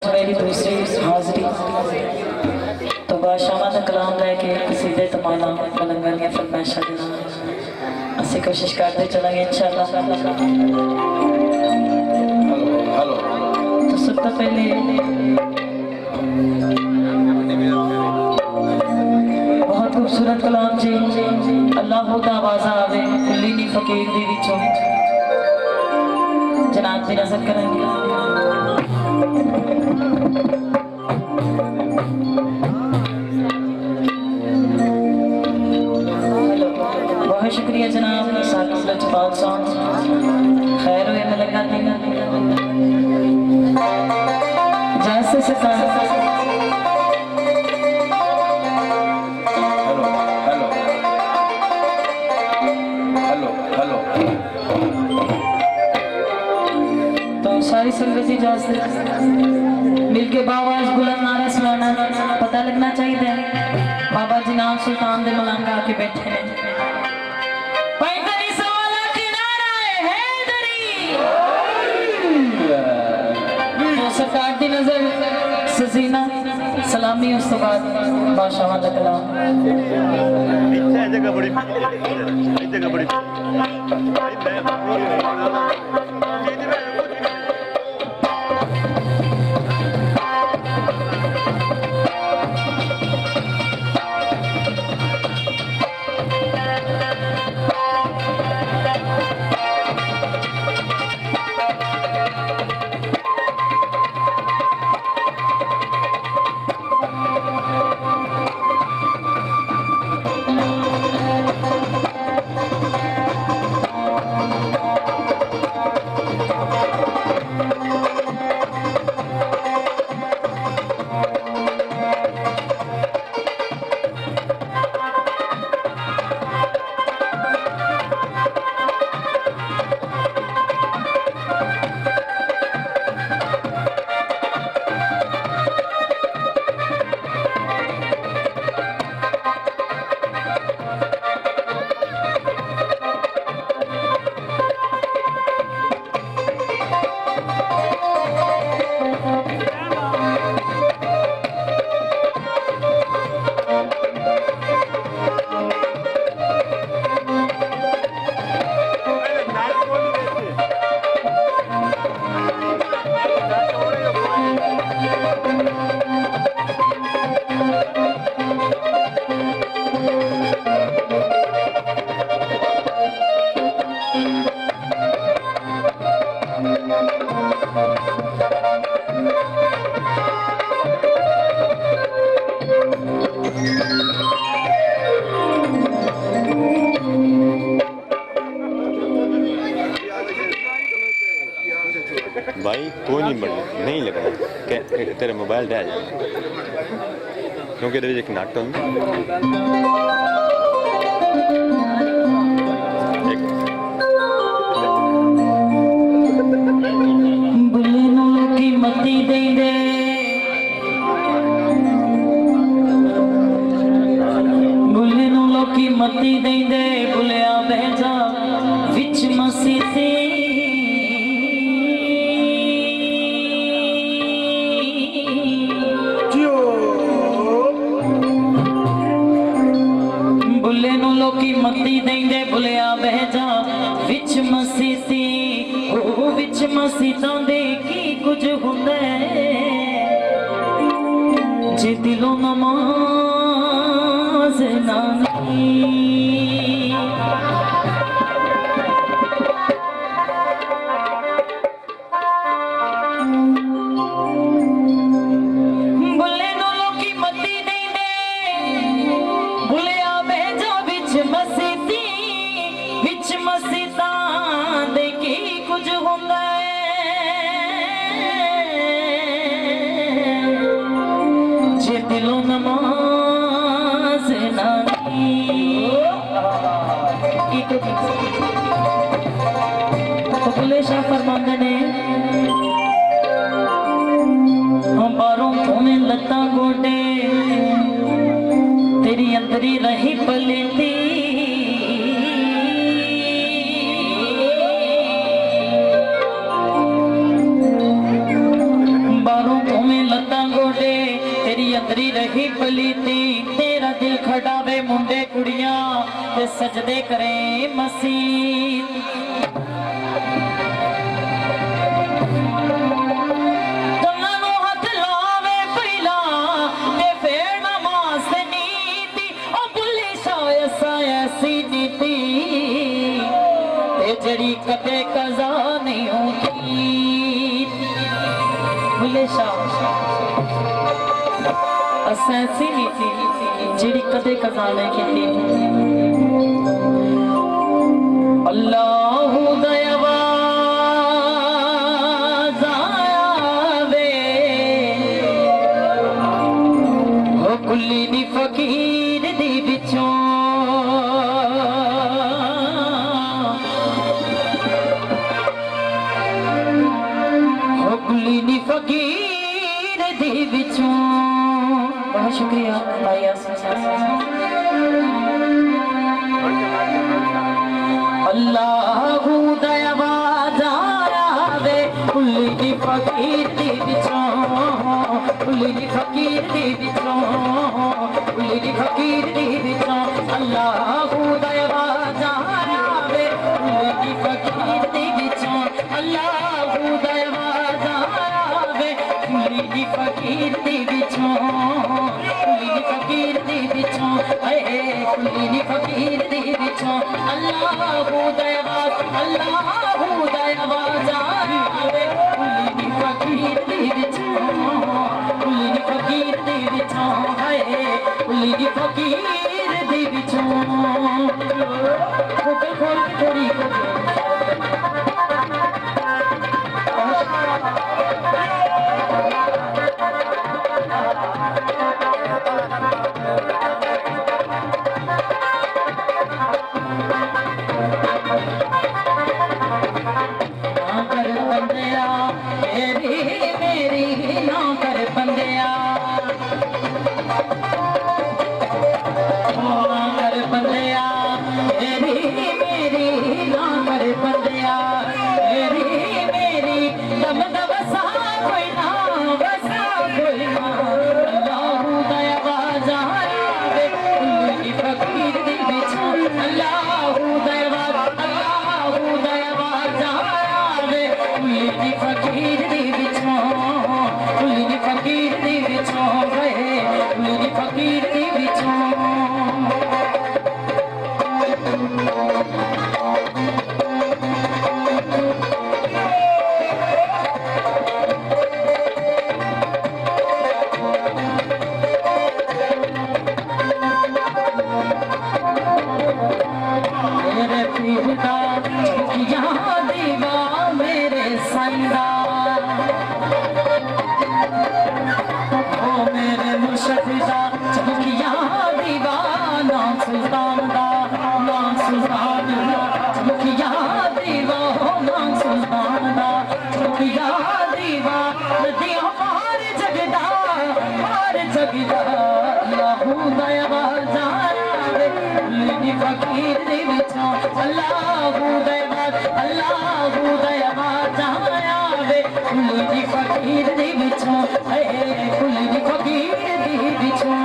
मेरी दूसरी हाजिरी तो बादशाह का कलाम लैके कसीदे तमाला मलंगा दियां फरमाइशां दे नाल असीं कोशिश करते चलांगे इंशाअल्लाह। तो सब तो पहले बहुत खूबसूरत कलाम जी अल्लाह दा आवाज़ा आवे कुल्ली नी फकीर दी विचों जनाब दी नज़र करेंगे। बहुत शुक्रिया जनाब साकिब लजपाल साहब खैर हुए में लगा देगा जैसे से तो सारी संगत जी जैसे मिलके बाबा बुलंद नारा सुनाना पता लगना चाहिए बाबा जी नाम सुल्तान दे मलंगा आके बैठे हैं। सरकार दी नजर सजीना सलामी उस तो बाद बादशाह दा कलाम जगह बड़ी भाई कोई नहीं लगना तेरे मोबाइल ढह जाए क्योंकि तेरे एक नट होंगे मती देंदे बुलिया बेजा विच मसीते बुले नु लोकी मती देंदे बुलिया बेजा विच मसीती ओ विच मसीतां दे की कुछ हुंदा जे दिलों नमाज ना दिलों नमाज नानी तो बुले शाह फरमांदे ने बारों तुम्हें लत्ता गोडे तेरी अंदरी रही पलेंदी बारों तुम्हें उड़े तेरी अंदरी रही पलीती तेरा दिल खड़ावे मुंडे कुड़ियां ते सजदे करे मसीह जड़ी कदे कज़ा नहीं होगी भुले शाह असैसी नीति जड़ी कदे कज़ा नहीं की अल्लाह दयावा जावे हो कुल्ली दी फकीर दी बिचों फकीर दी बिचों बहुत शुक्रिया भाई अल्लाह दयावा जावे कुल्ली दी फकीर दी बिचों कुल्ली दी फकीर दी बिचों कुल्ली दी फकीर दी बिचों अल्लाह दयावा जावे कुल्ली दी फकीर दी बिचों अल्लाह दयावा कुल्ली दी फकीर दी बिचों कुल्ली दी फकीर दी बिचों अरे कुल्ली दी फकीर दी बिचों अल्लाह दयावा जावे कुल्ली दी फकीर दी बिचों कुल्ली दी फकीर दी बिचों अरे कुल्ली दी फकीर दी बिचों खोल खोल थोड़ी फकीर दी बिचों अल्लाह दयावा जावे कुल्ली दी फकीर दी बिचों कुल्ली दी फकीर दी बिचों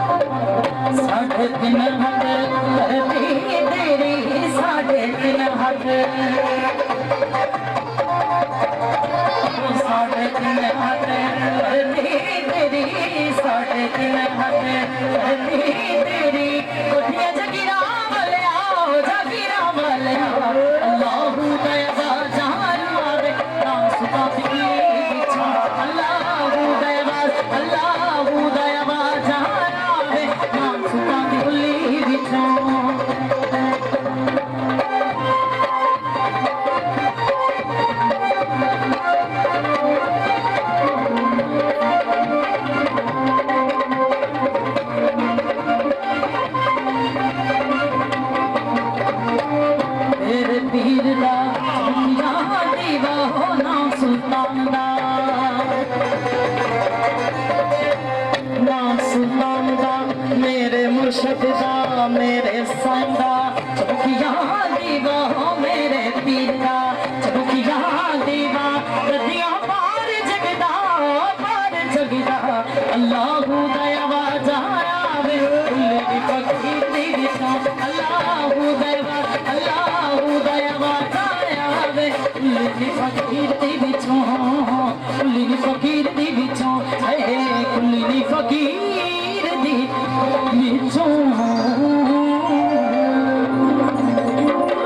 साढ़े तीन हाथ धरती तेरी साढ़े तीन हाथ साढ़े तीन हाथ धरती तेरी साढ़े तीन हाथ धरती तेरी कोठियां जगीरा वाले आओ जगीरा वाले आओ अल्लाह दयावा जावे नाम सुता दी बिछा अल्लाह दयावा जावे नाम सुता दी बुली बिछा मेरे संगा चौकिया दीवा